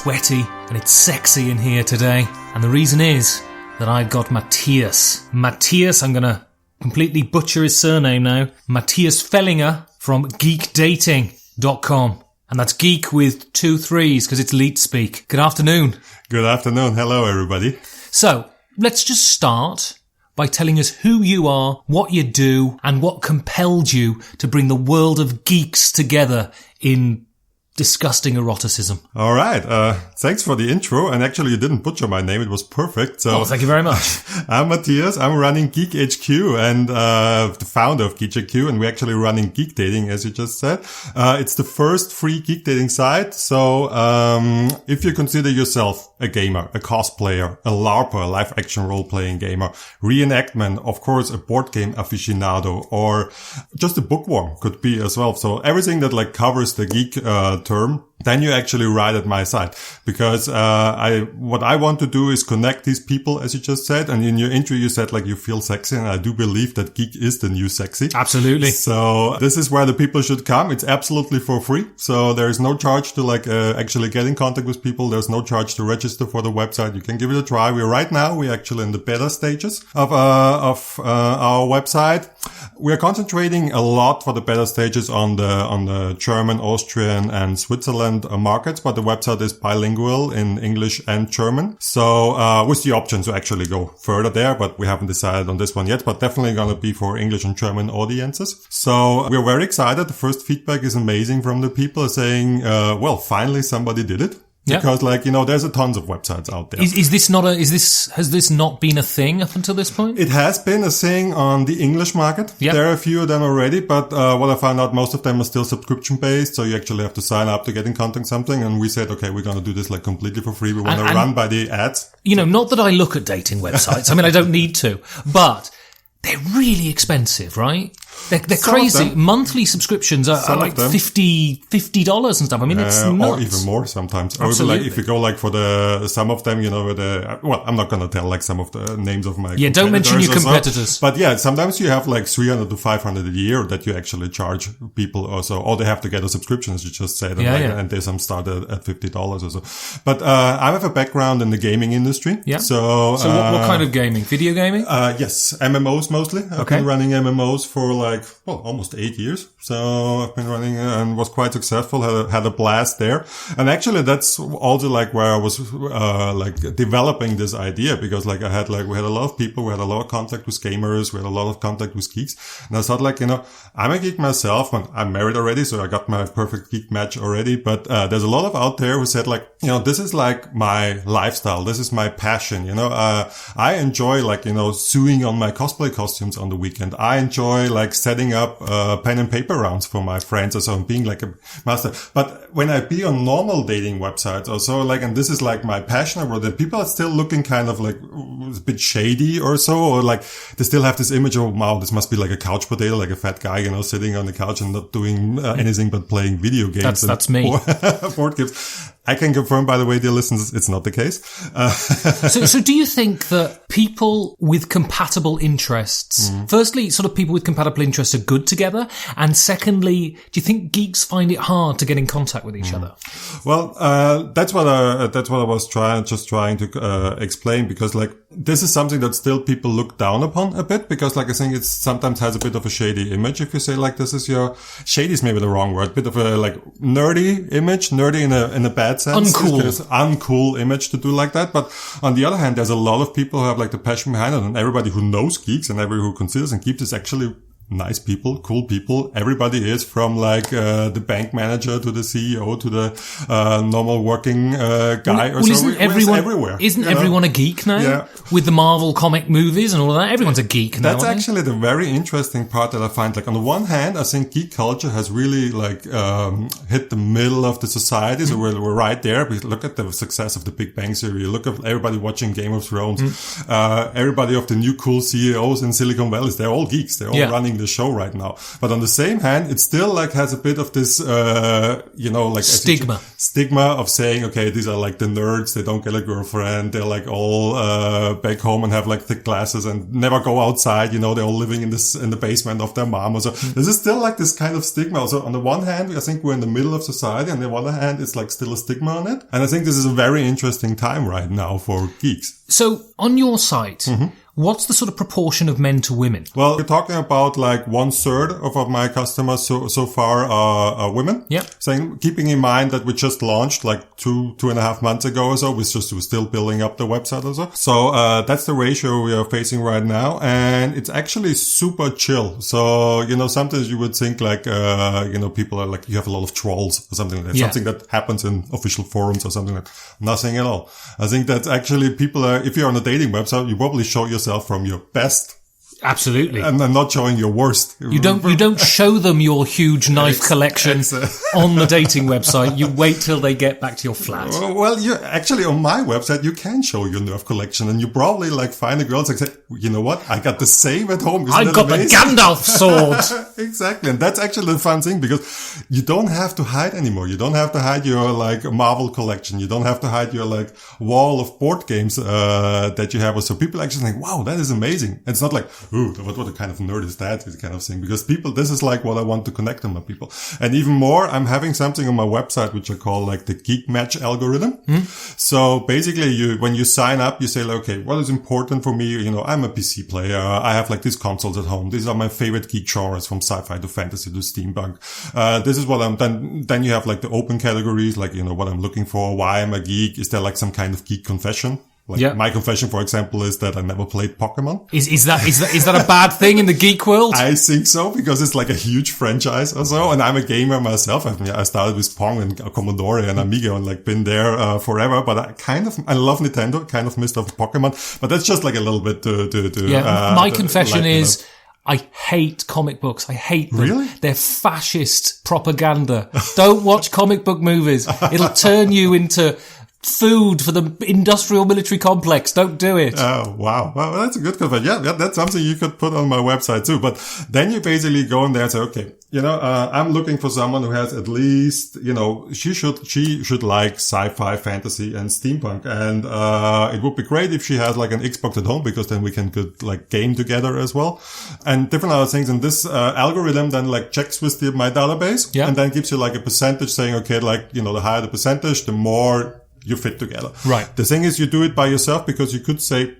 sweaty and it's sexy in here today. And the reason is that I've got Matthias. Matthias, I'm going to completely butcher his surname now. Matthias Fellinger from geekdating.com. And that's geek with 2 3s because it's leet speak. Good afternoon. Good afternoon. Hello, everybody. So, let's just start by telling us who you are, what you do, and what compelled you to bring the world of geeks together in disgusting eroticism. All right. Thanks for the intro. And actually, you didn't butcher my name. It was perfect. So, thank you very much. I'm Matthias. I'm running Geek HQ and the founder of Geek HQ. And we're actually running Geek Dating, as you just said. It's the first free geek dating site. So if you consider yourself a gamer, a cosplayer, a LARPer, a live action role-playing gamer, reenactment, of course, a board game aficionado, or just a bookworm could be as well. So everything that like covers the geek term, then you actually ride at my side, because what I want to do is connect these people, as you just said. And in your intro, you said like you feel sexy, and I do believe that geek is the new sexy. Absolutely. So this is where the people should come. It's absolutely for free, so there is no charge to actually get in contact with people. There's no charge to register for the website. You can give it a try. We're actually in the beta stages of our website. We are concentrating a lot for the beta stages on the German, Austrian, and Switzerland markets, but the website is bilingual in English and German. So with the option to actually go further there, but we haven't decided on this one yet, but definitely going to be for English and German audiences. So we're very excited. The first feedback is amazing from the people saying, well, finally somebody did it. Yeah. Because there's a tons of websites out there. Has this not been a thing up until this point? It has been a thing on the English market. Yep. There are a few of them already, but what I found out, most of them are still subscription based. So you actually have to sign up to get in contact something. And we said, okay, we're going to do this like completely for free. We want to run by the ads. Not that I look at dating websites. I mean, I don't need to, but they're really expensive, right? They're crazy. Monthly subscriptions are like $50 and stuff. I mean, it's nuts. Or even more sometimes. Absolutely. Or even if you go for some of them, I'm not going to tell like some of the names of my competitors. Don't mention your competitors. But yeah, sometimes you have like 300 to 500 a year that you actually charge people also, or they have to get a subscription, as you just said. And there's some start at $50 or so. But, I have a background in the gaming industry. Yeah. So what kind of gaming? Video gaming? Yes. MMOs mostly. I've been running MMOs for almost 8 years. So I've been running and was quite successful, had a blast there. And actually that's also like where I was, developing this idea, because we had a lot of people, we had a lot of contact with gamers, we had a lot of contact with geeks. And I thought I'm a geek myself, and I'm married already, so I got my perfect geek match already. But, there's a lot of out there who said this is like my lifestyle. This is my passion. I enjoy sewing on my cosplay costumes on the weekend. I enjoy setting up pen and paper rounds for my friends or so, and being like a master. But when I be on normal dating websites or so, and this is like my passion about it, people are still looking kind of like a bit shady or so, or they still have this image of, wow, this must be like a couch potato, like a fat guy, sitting on the couch and not doing anything but playing video games. That's me. Board games. I can confirm, by the way, dear listeners, it's not the case. So do you think that people with compatible interests, firstly, sort of people with compatible interests are good together? And secondly, do you think geeks find it hard to get in contact with each other? Well, that's what I was trying to explain, because this is something that still people look down upon a bit, because I think it sometimes has a bit of a shady image. If you say this is shady is maybe the wrong word, bit of a nerdy image, nerdy in a bad sense. Uncool image to do like that. But on the other hand, there's a lot of people who have the passion behind it, and everybody who knows geeks and everybody who considers them geeks is actually nice people, cool people. Everybody is, from the bank manager to the CEO to the normal working guy or so. Isn't everyone everyone a geek now? Yeah. With the Marvel comic movies and all of that, everyone's a geek now. That's actually the very interesting part that I find. On the one hand, I think geek culture has really hit the middle of the society. So we're right there. We look at the success of the Big Bang Theory. Look at everybody watching Game of Thrones. Everybody of the new cool CEOs in Silicon Valley, they're all geeks. They're all running the show right now. But on the same hand, it still like has a bit of this, like stigma of saying, okay, these are like the nerds. They don't get a girlfriend. They're like all, back home and have like thick glasses and never go outside. They're all living in the basement of their mom or so. This is still like this kind of stigma. So on the one hand, I think we're in the middle of society. On the other hand, it's like still a stigma on it. And I think this is a very interesting time right now for geeks. So on your site, what's the sort of proportion of men to women? Well, we're talking about like 1/3 of my customers so far are women. Yeah. Saying, keeping in mind that we just launched like 2.5 months ago or so. We're still building up the website or so. So, that's the ratio we are facing right now. And it's actually super chill. So, sometimes you would think like, people are like, you have a lot of trolls or something like that. Yeah. Something that happens in official forums or something like that. Nothing at all. I think that actually people are, if you're on a dating website, you probably show yourself from your best. Absolutely. And I'm not showing your worst. You don't show them your huge knife collection on the dating website. You wait till they get back to your flat. Well, you actually on my website, you can show your nerf collection and you probably like find a girl and say, you know what? I got the same at home. I got the Gandalf sword. Exactly. And that's actually the fun thing because you don't have to hide anymore. You don't have to hide your like Marvel collection. You don't have to hide your like wall of board games, that you have. So people actually think, wow, that is amazing. It's not like, ooh, what kind of nerd is that? This kind of thing. Because this is like what I want to connect to my people. And even more, I'm having something on my website, which I call like the Geek Match algorithm. So basically when you sign up, you say like, okay, what is important for me? I'm a PC player. I have like these consoles at home. These are my favorite geek genres from sci-fi to fantasy to steampunk. This is what then you have like the open categories, like, what I'm looking for, why I'm a geek. Is there like some kind of geek confession? Like my confession, for example, is that I never played Pokemon. Is that a bad thing in the geek world? I think so, because it's like a huge franchise or so. And I'm a gamer myself. I started with Pong and Commodore and Amiga and like been there, forever. But I love Nintendo, kind of missed off Pokemon. But that's just like a little bit my confession is, I hate comic books. I hate them. Really? They're fascist propaganda. Don't watch comic book movies. It'll turn you into food for the industrial military complex. Don't do it. Oh, wow. Well, that's a good confession. Yeah, that's something you could put on my website too. But then you basically go in there and say, okay, I'm looking for someone who has at least, she should like sci-fi, fantasy and steampunk. And, it would be great if she has like an Xbox at home, because then we could like game together as well and different other things. And this, algorithm then like checks with my database and then gives you like a percentage saying, okay, like, the higher the percentage, the more you fit together. Right. The thing is, you do it by yourself, because you could say,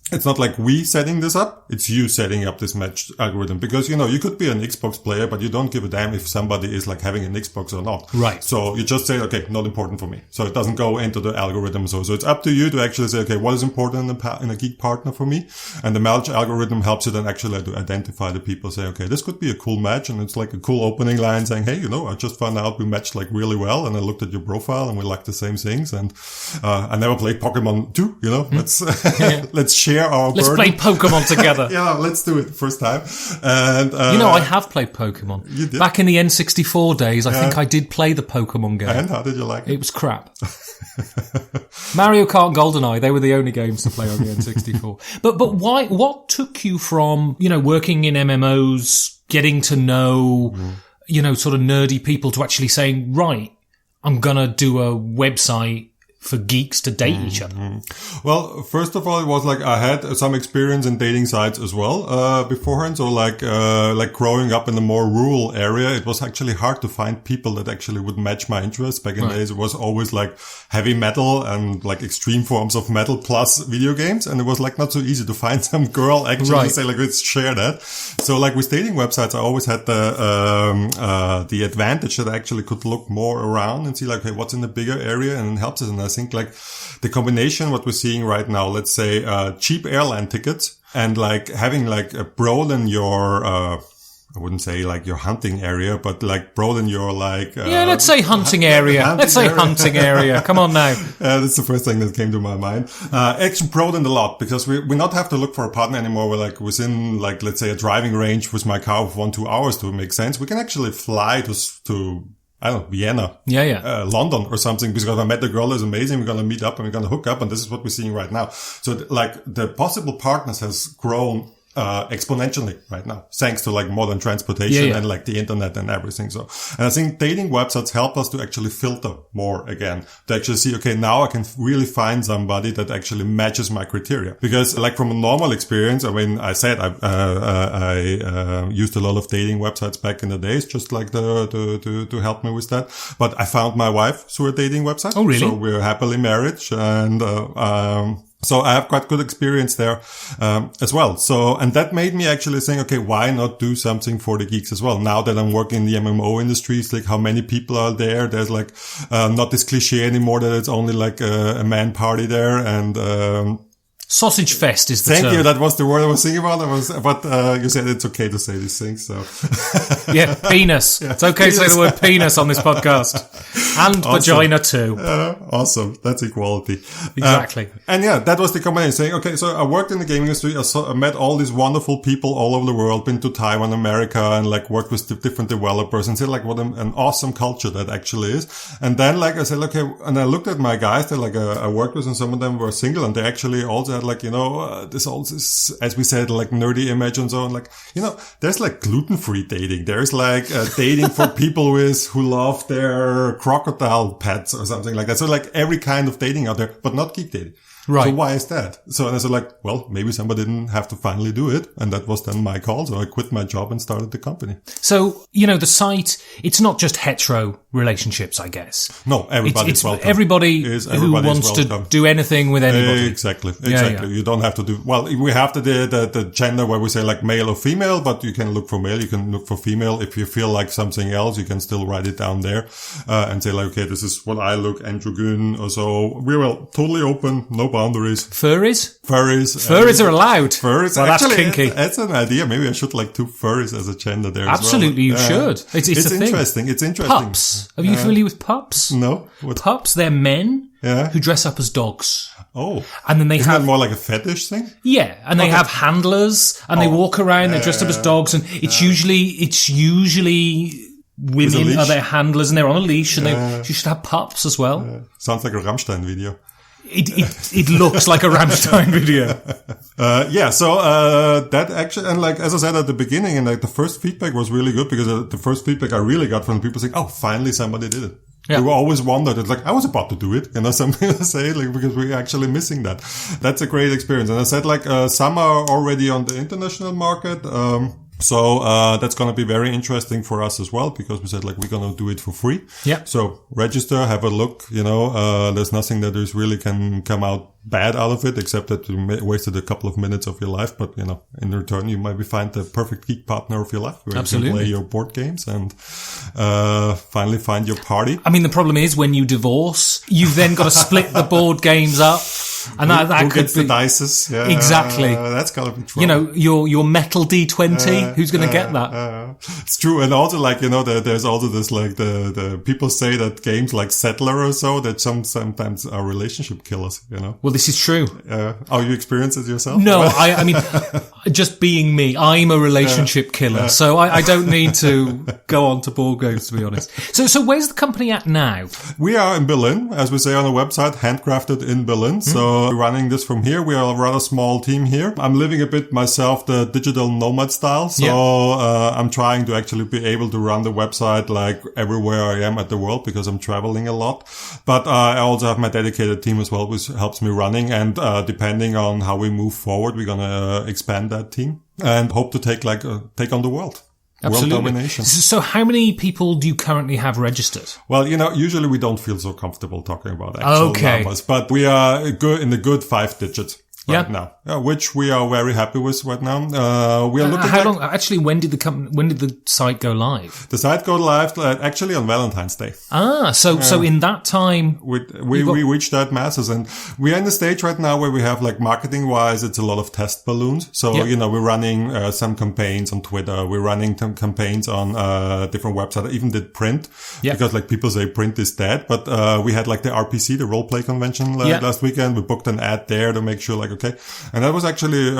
it's not like we setting this up. It's you setting up this match algorithm, because, you could be an Xbox player, but you don't give a damn if somebody is like having an Xbox or not. Right. So you just say, okay, not important for me. So it doesn't go into the algorithm. So it's up to you to actually say, okay, what is important in a geek partner for me? And the match algorithm helps you then actually to identify the people, say, okay, this could be a cool match. And it's like a cool opening line saying, hey, I just found out we matched like really well. And I looked at your profile and we like the same things. And, I never played Pokemon too, let's share our burden. Let's play Pokemon together. Yeah, let's do it first time. And I have played Pokemon. You did? Back in the N64 days, I think I did play the Pokemon game. And how did you like it? It was crap. Mario Kart and GoldenEye, they were the only games to play on the N64. But why? What took you from, working in MMOs, getting to know, sort of nerdy people, to actually saying, right, I'm gonna do a website for geeks to date each other? Well, first of all, it was like I had some experience in dating sites as well beforehand. So like growing up in a more rural area, it was actually hard to find people that actually would match my interests. Back in the days, it was always like heavy metal and like extreme forms of metal plus video games, and it was like not so easy to find some girl actually say like, let's share that. So like with dating websites, I always had the advantage that I actually could look more around and see like, hey, what's in the bigger area, and it helps us. And I think like the combination, what we're seeing right now, let's say, cheap airline tickets and like having like broaden your, I wouldn't say like your hunting area, but like broaden your like, let's say hunting area. Hunting area. Come on now. That's the first thing that came to my mind. Actually broadened a lot, because we not have to look for a partner anymore. We're like within like, let's say a driving range with my car of 1-2 hours to make sense. We can actually fly to I don't know, Vienna, London or something, because I met the girl is amazing. We're going to meet up and we're going to hook up. And this is what we're seeing right now. So like the possible partners has grown exponentially right now, thanks to like modern transportation and like the internet and everything. So, and I think dating websites help us to actually filter more again, to actually see, okay, now I can really find somebody that actually matches my criteria. Because like from a normal experience, I mean, I said I used a lot of dating websites back in the days, just like to help me with that. But I found my wife through a dating website. Oh, really? So we're happily married, and so I have quite good experience there as well. So, and that made me actually think, okay, why not do something for the geeks as well? Now that I'm working in the MMO industry, it's like how many people are there. There's like not this cliche anymore that it's only like a man party there, and Sausage fest is the term. Thank you. That was the word I was thinking about. But you said it's okay to say these things. So yeah, penis. Yeah. It's okay to say the word penis on this podcast, and awesome. Vagina too. Awesome. That's equality. Exactly. And yeah, that was the combination. Saying, okay, so I worked in the gaming industry. I met all these wonderful people all over the world. Been to Taiwan, America, and like worked with different developers, and said like what an awesome culture that actually is. And then like I said, okay, and I looked at my guys that like I worked with, and some of them were single, and they actually also had like, you know, this also is, as we said, like nerdy image and so on. Like, you know, there's like gluten-free dating. There's like dating for people who love their crocodile pets or something like that. So like every kind of dating out there, but not geek dating. Right. So why is that? So, and I said like, well, maybe somebody didn't have to finally do it. And that was then my call. So I quit my job and started the company. So, you know, the site, it's not just hetero relationships, I guess. No, everybody's welcome. Everybody who wants to do anything with anybody. Exactly. Yeah. You don't have to do, well, we have the gender where we say like male or female, but you can look for male, you can look for female. If you feel like something else, you can still write it down there, and say like, okay, this is what I look, androgyn or so. We will totally open, no boundaries. Furries? Furries are allowed. Furries. Well, actually, that's kinky. That's an idea. Maybe I should like do furries as a gender there Absolutely, as well. you should. It's a interesting. thing. It's interesting. Pups. Are you familiar with pups? No. Pups, they're men who dress up as dogs. Oh. And then they Isn't have that more like a fetish thing? Yeah, and they have handlers, and they walk around, they're dressed up as dogs, and it's usually women are their handlers, and they're on a leash, and you should have pups as well. Sounds like a Rammstein video. It looks like a Rammstein video. So that actually, and like, as I said at the beginning, and like the first feedback was really good, because the first feedback I really got from people saying, oh, finally somebody did it. Yeah. We were always wondered. It's like, I was about to do it, you know, something to say, like, because we're actually missing that. That's a great experience. And I said, like, some are already on the international market. So that's going to be very interesting for us as well, because we said like we're going to do it for free. Yeah. So register, have a look, you know, there's nothing that is really can come out bad out of it, except that you wasted a couple of minutes of your life. But, you know, in return, you maybe find the perfect geek partner of your life where Absolutely. You can play your board games and finally find your party. I mean, the problem is when you divorce, you've then got to split the board games up. And that who could gets be the dices? Yeah, exactly. That's gotta be true. You know, your metal D20. Who's going to get that? It's true, and also like, you know, there's also this like the people say that games like Settler or so that sometimes are relationship killers. You know. Well, this is true. Oh, you experience it yourself? No, I mean, just being me, I'm a relationship killer, so I don't need to go on to board games, to be honest. So where's the company at now? We are in Berlin, as we say on the website, handcrafted in Berlin. So running this from here. We are a rather small team here. I'm living a bit myself the digital nomad style. So I'm trying to actually be able to run the website like everywhere I am at the world, because I'm traveling a lot. But I also have my dedicated team as well, which helps me running. And depending on how we move forward, we're going to expand that team and hope to take on the world. Absolutely. World domination. So how many people do you currently have registered? Well, you know, usually we don't feel so comfortable talking about actual numbers, but we are in the good 5 digits. Right now, which we are very happy with right now. We are looking. How long? Actually, when did the site go live? The site go live actually on Valentine's Day. So in that time, we reached that masses, and we are in the stage right now where we have like marketing wise, it's a lot of test balloons. So you know, we're running some campaigns on Twitter. We're running some campaigns on different websites. I even did print because like people say print is dead, but we had like the RPC, the role play convention last weekend. We booked an ad there to make sure like, okay. And that was actually,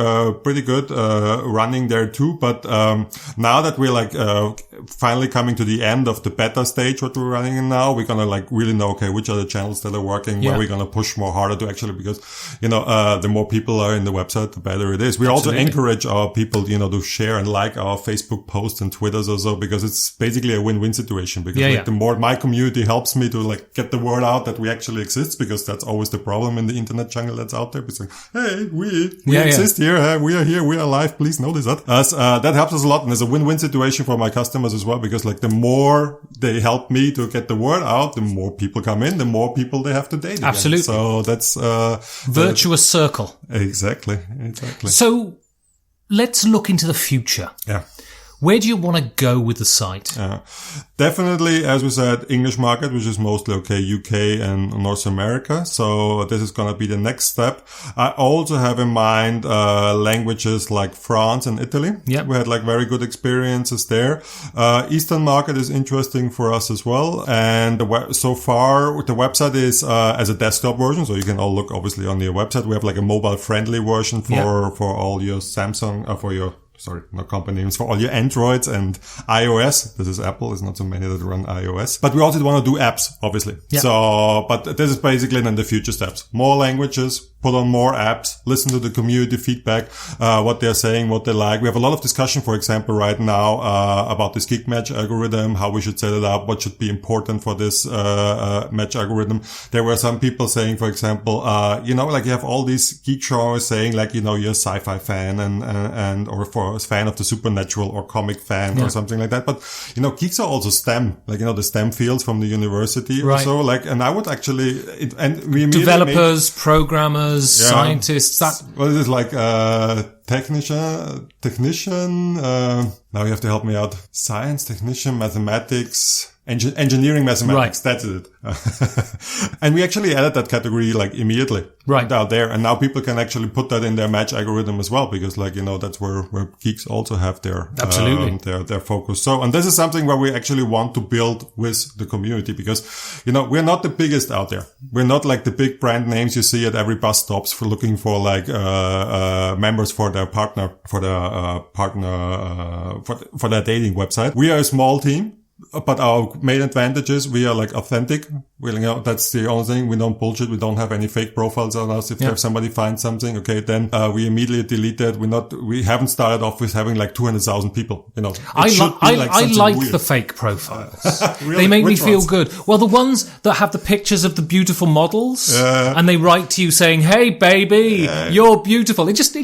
pretty good, running there too. But, now that we're like, finally coming to the end of the beta stage, what we're running in now, we're going to like really know, okay, which are the channels that are working, where we're going to push more harder to actually, because, the more people are in the website, the better it is. We also encourage our people, to share and like our Facebook posts and Twitters or so, because it's basically a win-win situation. Because the more my community helps me to like get the word out that we actually exist, because that's always the problem in the internet jungle that's out there. It's like, hey, we exist here. We are here. We are alive. Please notice that. That helps us a lot. And it's a win-win situation for my customers as well, because like the more they help me to get the word out, the more people come in, the more people they have to date again. Absolutely. So that's virtuous circle. Exactly. So let's look into the future. Yeah. Where do you want to go with the site? Definitely, as we said, English market, which is mostly UK and North America. So this is going to be the next step. I also have in mind languages like France and Italy. Yeah. We had like very good experiences there. Eastern market is interesting for us as well. And so far, the website is as a desktop version. So you can all look obviously on the website. We have like a mobile friendly version for all your Samsung, for your not company names, for all your Androids and iOS. This is Apple. There's not so many that run iOS. But we also want to do apps, obviously. Yeah. So, but this is basically then the future steps. More languages, put on more apps, listen to the community feedback, what they're saying, what they like. We have a lot of discussion, for example, right now, about this geek match algorithm, how we should set it up, what should be important for this, match algorithm. There were some people saying, for example, like you have all these geek shows saying like, you're a sci-fi fan or for a fan of the supernatural or comic fan or something like that. But, geeks are also STEM, like, the STEM fields from the university or so. Like, and I would actually, developers, programmers, scientists, what is it like, technician, now you have to help me out. Science, technician, mathematics, engineering mathematics. Right. That's it. And we actually added that category like immediately out there. And now people can actually put that in their match algorithm as well, because like, that's where geeks also have their, their focus. So, and this is something where we actually want to build with the community, because, we're not the biggest out there. We're not like the big brand names you see at every bus stops for looking for like, members for their partner, for their dating website. We are a small team. But our main advantage is we are like authentic. That's the only thing. We don't bullshit. We don't have any fake profiles on us. If somebody finds something, okay, then we immediately delete that. We haven't started off with having like 200,000 people. I like the fake profiles. Really? They make me feel good. Well, the ones that have the pictures of the beautiful models and they write to you saying, "Hey, baby, you're beautiful." It just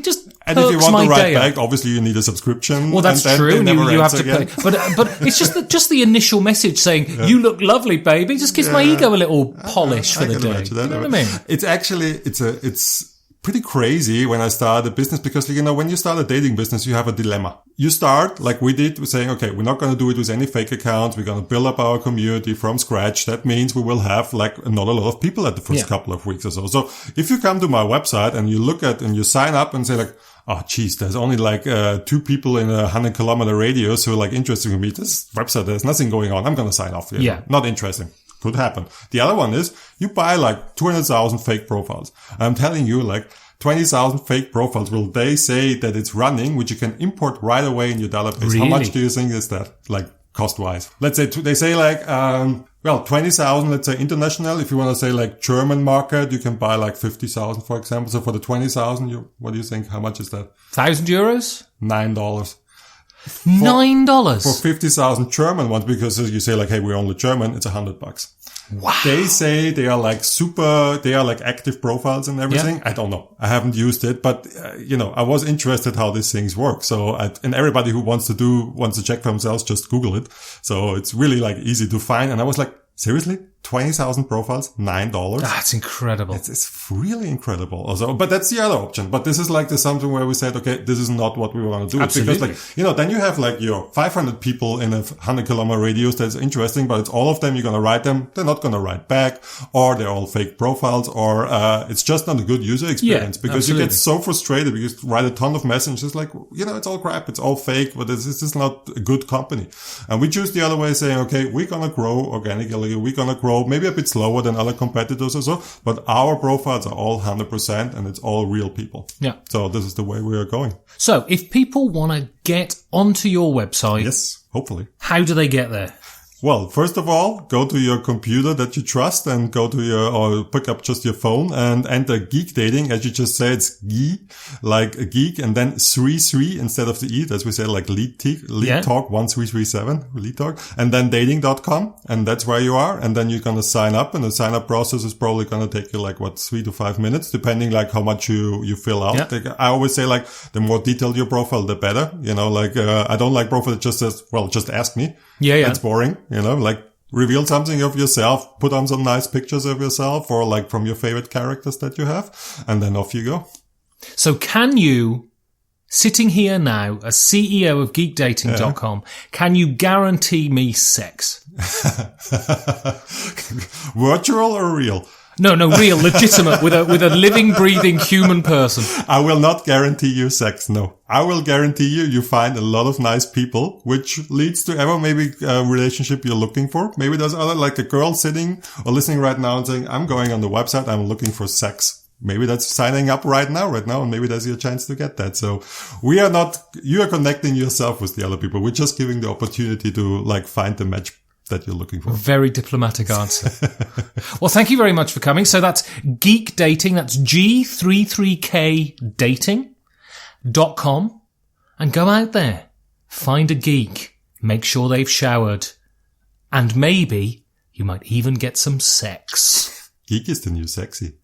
and if you want to write back, obviously you need a subscription. Well, that's true. And you have to pay. But it's just the initial message saying, "You look lovely, baby," just gives my ego a little polish for the day. You know what I mean? It's actually, it's pretty crazy when I started a business, because, when you start a dating business, you have a dilemma. You start, like we did, with saying, okay, we're not going to do it with any fake accounts. We're going to build up our community from scratch. That means we will have like not a lot of people at the first couple of weeks or so. So if you come to my website and you look at and you sign up and say like, oh, geez, there's only like 2 people in a 100-kilometer radius who are like interested in me. This website, there's nothing going on. I'm going to sign off. Not interesting. Could happen. The other one is you buy like 200,000 fake profiles. I'm telling you, like 20,000 fake profiles. Will they say that it's running, which you can import right away in your database? Really? How much do you think is that? Like cost-wise? Let's say they say like, 20,000, let's say international. If you want to say like German market, you can buy like 50,000, for example. So for the 20,000, what do you think? How much is that? €1,000? $9. $9 for 50,000 German ones, because you say like, hey, we're only German. It's $100. Wow. They say they are like active profiles and everything. Yeah. I don't know. I haven't used it, but I was interested how these things work. So, and everybody who wants to check for themselves, just Google it. So it's really like easy to find. And I was like, seriously? 20,000 profiles, $9. That's incredible. It's really incredible. Also, but that's the other option. But this is like something where we said, okay, this is not what we want to do. Absolutely. Because then you have like your 500 people in a 100-kilometer radius. That's interesting, but it's all of them. You're going to write them. They're not going to write back, or they're all fake profiles, or, it's just not a good user experience, because you get so frustrated because you write a ton of messages like, it's all crap. It's all fake, but this is not a good company. And we choose the other way, saying, okay, we're going to grow organically. We're going to grow grow maybe a bit slower than other competitors or so, but our profiles are all 100% and it's all real people. Yeah. So this is the way we are going. So if people want to get onto your website, Yes, hopefully. how do they get there? Well, first of all, go to your computer that you trust and go to or pick up just your phone and enter Geek Dating. As you just said, it's Ge, like a geek, and then 33 instead of the E, as we say, like lead talk 1337, lead talk, and then dating.com. And that's where you are. And then you're going to sign up, and the sign up process is probably going to take you 3 to 5 minutes, depending how much you fill out. Yeah. I always say the more detailed your profile, the better. I don't like profile that just says, just ask me. Yeah. It's boring. Reveal something of yourself, put on some nice pictures of yourself or from your favorite characters that you have, and then off you go. So can you, sitting here now as CEO of geekdating.com, can you guarantee me sex? Virtual or real? No, real, legitimate, with a living, breathing human person. I will not guarantee you sex, no. I will guarantee you find a lot of nice people, which leads to maybe a relationship you're looking for. Maybe there's a girl sitting or listening right now and saying, I'm going on the website, I'm looking for sex. Maybe that's signing up right now, and maybe there's your chance to get that. So you are connecting yourself with the other people. We're just giving the opportunity to find the match that you're looking for. Very diplomatic answer. Well, thank you very much for coming. So that's Geek Dating. That's G33K dating.com. And go out there, find a geek, make sure they've showered, and maybe you might even get some sex. Geek is the new sexy.